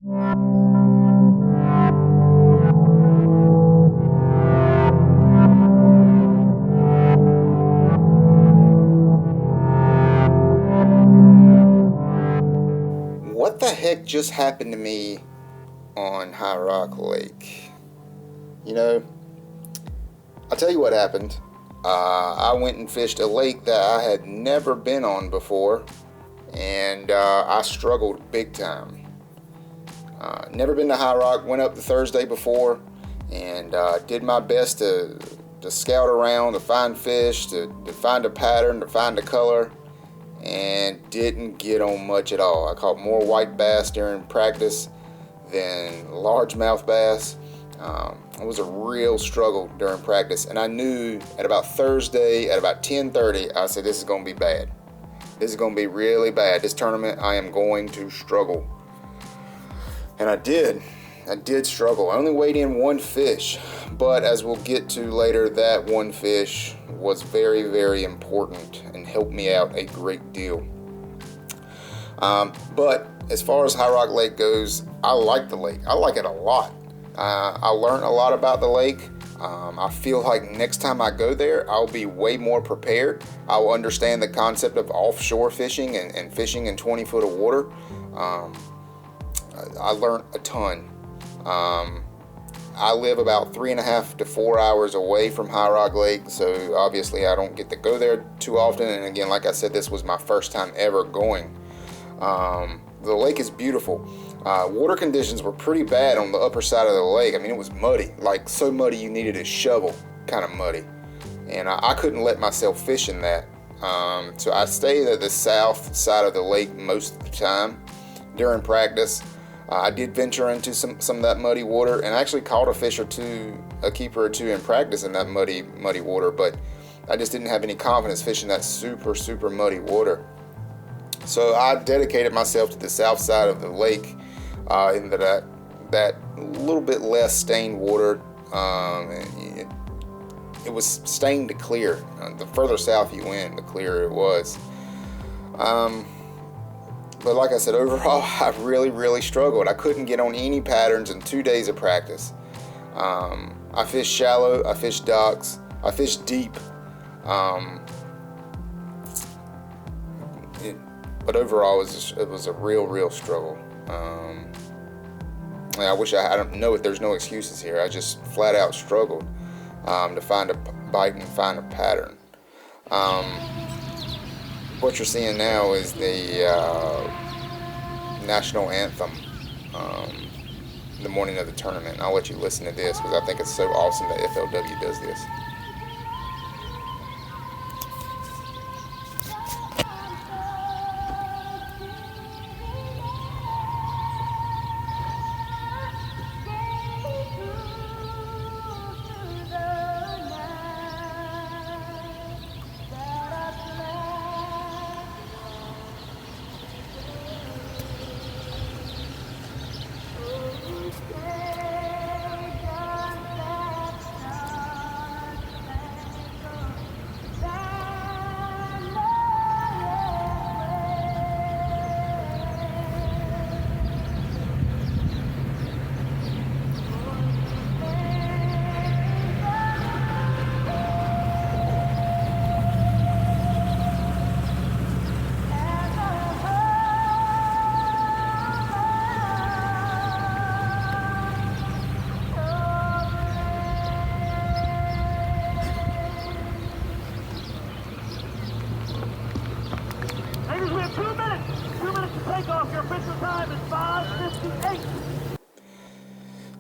What the heck just happened to me on High Rock Lake? You know, I'll tell you what happened. I went and fished a lake that I had never been on before, and I struggled big time. Never been to High Rock, went up the Thursday before, and did my best to scout around, to find fish, to find a pattern, to find a color, and didn't get on much at all. I caught more white bass during practice than largemouth bass. It was a real struggle during practice, and I knew at about Thursday at about 10:30, I said, this is going to be bad. This is going to be really bad. This tournament, I am going to struggle. And I did struggle. I only weighed in one fish, but as we'll get to later, that one fish was very, very important and helped me out a great deal. But as far as High Rock Lake goes, I like the lake. I like it a lot. I learned a lot about the lake. I feel like next time I go there, I'll be way more prepared. I'll understand the concept of offshore fishing and fishing in 20 foot of water. I learned a ton. I live about 3.5 to 4 hours away from High Rock Lake, so obviously I don't get to go there too often. And again, like I said, this was my first time ever going. The lake is beautiful. Water conditions were pretty bad on the upper side of the lake. I mean, it was muddy, like so muddy you needed a shovel kind of muddy. And I couldn't let myself fish in that. So I stayed at the south side of the lake most of the time during practice. I did venture into some of that muddy water and actually caught a fish or two, a keeper or two in practice in that muddy water, but I just didn't have any confidence fishing that super, super muddy water. So I dedicated myself to the south side of the lake, into that little bit less stained water. It was stained to clear. The further south you went, the clearer it was. But like I said, overall, I really, really struggled. I couldn't get on any patterns in 2 days of practice. I fished shallow, I fished docks, I fished deep. But overall, it was a real, real struggle. I wish I don't know if there's no excuses here. I just flat out struggled to find a bite and find a pattern. What you're seeing now is the national anthem the morning of the tournament. And I'll let you listen to this because I think it's so awesome that FLW does this.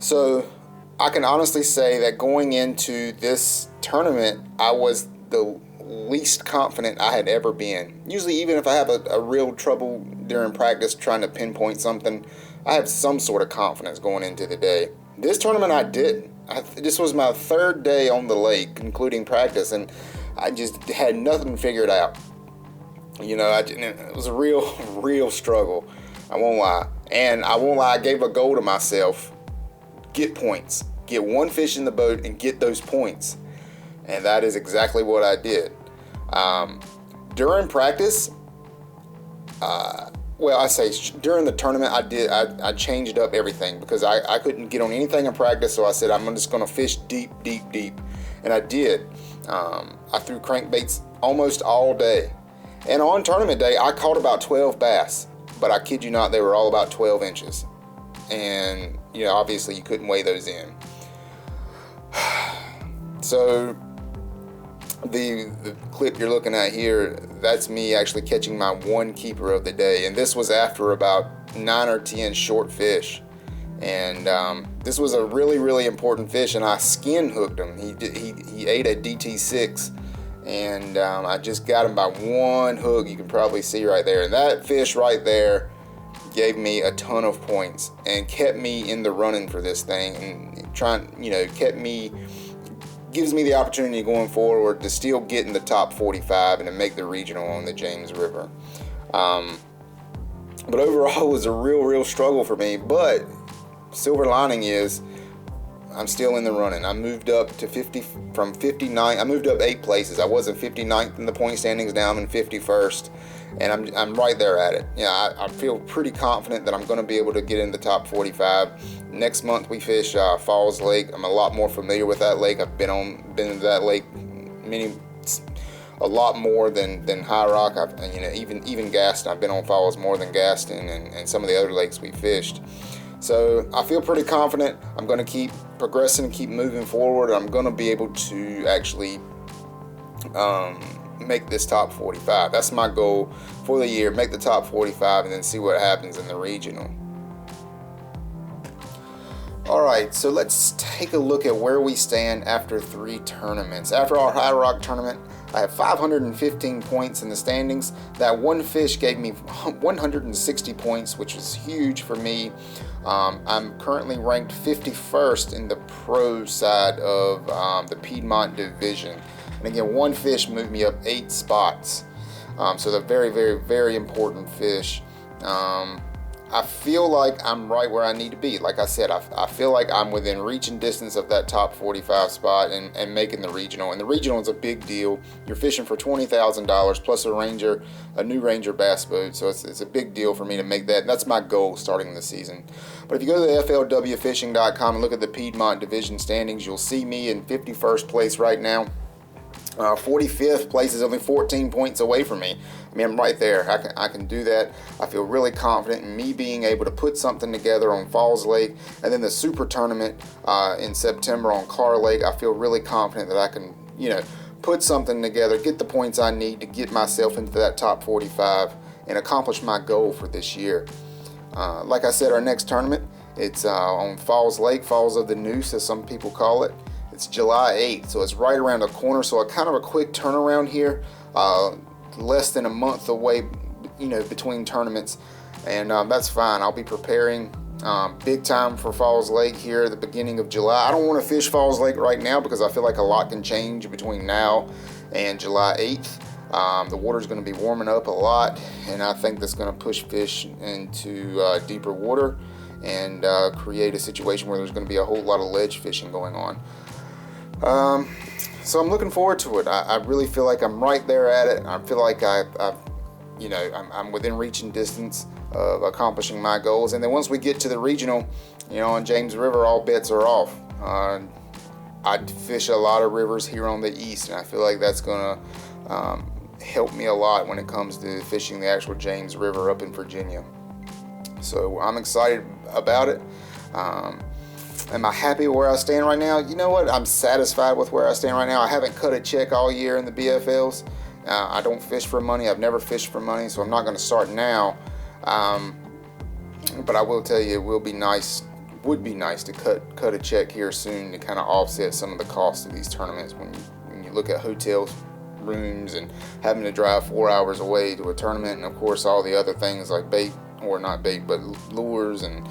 So I can honestly say that going into this tournament, I was the least confident I had ever been. Usually, even if I have a real trouble during practice trying to pinpoint something, I have some sort of confidence going into the day. This tournament, I didn't. This was my third day on the lake, including practice, and I just had nothing figured out. You know, it was a real struggle. I won't lie. And I won't lie, I gave a goal to myself. Get points. Get one fish in the boat and get those points. And that is exactly what I did. During practice, well, I say during the tournament, I changed up everything because I couldn't get on anything in practice, so I said I'm just going to fish deep, and I did. I threw crankbaits almost all day, and on tournament day, I caught about 12 bass, but I kid you not, they were all about 12 inches, and obviously you couldn't weigh those in. So the clip you're looking at here, that's me actually catching my one keeper of the day, and this was after about 9 or 10 short fish, and this was a really important fish, and I skin hooked him. He ate a DT6, and I just got him by one hook. You can probably see right there, and that fish right there gave me a ton of points and kept me in the running for this thing, and gives me the opportunity going forward to still get in the top 45 and to make the regional on the James River. But overall, it was a real struggle for me. But silver lining is I'm still in the running. I moved up to 50 from 59. I moved up 8 places. I wasn't 59th in the point standings. Now I'm in 51st, and I'm right there at it. I feel pretty confident that I'm going to be able to get in the top 45. Next month we fish Falls Lake. I'm a lot more familiar with that lake. I've been to that lake a lot more than High Rock. Even Gaston. I've been on Falls more than Gaston and some of the other lakes we fished. So I feel pretty confident. I'm going to keep progressing, keep moving forward. I'm going to be able to actually make this top 45. That's my goal for the year. Make the top 45 and then see what happens in the regional. Alright, so let's take a look at where we stand after 3 tournaments. After our High Rock tournament, I have 515 points in the standings. That one fish gave me 160 points, which is huge for me. I'm currently ranked 51st in the pro side of the Piedmont division. And again, one fish moved me up 8 spots. So they're very important fish. I feel like I'm right where I need to be. Like I said, I feel like I'm within reach and distance of that top 45 spot and making the regional. And the regional is a big deal. You're fishing for $20,000 plus a new Ranger bass boat. So it's a big deal for me to make that. And that's my goal starting the season. But if you go to the FLWfishing.com and look at the Piedmont division standings, you'll see me in 51st place right now. 45th place is only 14 points away from me. I mean, I'm right there. I can do that. I feel really confident in me being able to put something together on Falls Lake, and then the super tournament in September on Carr Lake. I feel really confident that I can, put something together, get the points I need to get myself into that top 45 and accomplish my goal for this year. Like I said, our next tournament, it's on Falls Lake, Falls of the Noose, as some people call it. It's July 8th, so it's right around the corner. So kind of a quick turnaround here, less than a month away, between tournaments, and that's fine. I'll be preparing big time for Falls Lake here at the beginning of July. I don't want to fish Falls Lake right now because I feel like a lot can change between now and July 8th. The water's going to be warming up a lot, and I think that's going to push fish into deeper water and create a situation where there's going to be a whole lot of ledge fishing going on. So I'm looking forward to it. I really feel like I'm right there at it. I feel like I'm within reach and distance of accomplishing my goals. And then once we get to the regional, on James River, all bets are off. I fish a lot of rivers here on the east, and I feel like that's going to help me a lot when it comes to fishing the actual James River up in Virginia. So I'm excited about it. Am I happy where I stand right now? You know what? I'm satisfied with where I stand right now. I haven't cut a check all year in the BFLs. I don't fish for money. I've never fished for money, so I'm not going to start now. But I will tell you, it would be nice to cut a check here soon to kind of offset some of the costs of these tournaments. When you look at hotels, rooms, and having to drive 4 hours away to a tournament, and of course all the other things like bait, or not bait, but lures, and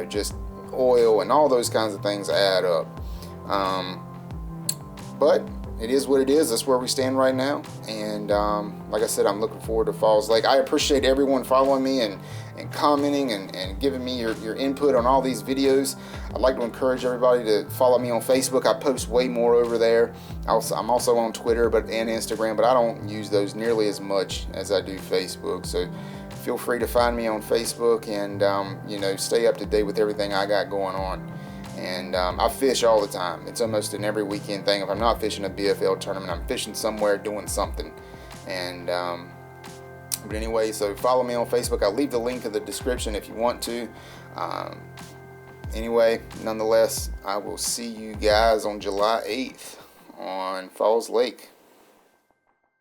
just oil and all those kinds of things add up. But it is what it is. That's where we stand right now, and like I said, I'm looking forward to Falls Lake. I appreciate everyone following me and commenting and giving me your input on all these videos. I'd like to encourage everybody to follow me on Facebook. I post way more over there. I'm also on Twitter and Instagram, but I don't use those nearly as much as I do Facebook. So feel free to find me on Facebook and stay up to date with everything I got going on. And I fish all the time. It's almost an every weekend thing. If I'm not fishing a BFL tournament, I'm fishing somewhere doing something. And but anyway, so follow me on Facebook. I'll leave the link in the description if you want to. Anyway, nonetheless, I will see you guys on July 8th on Falls Lake.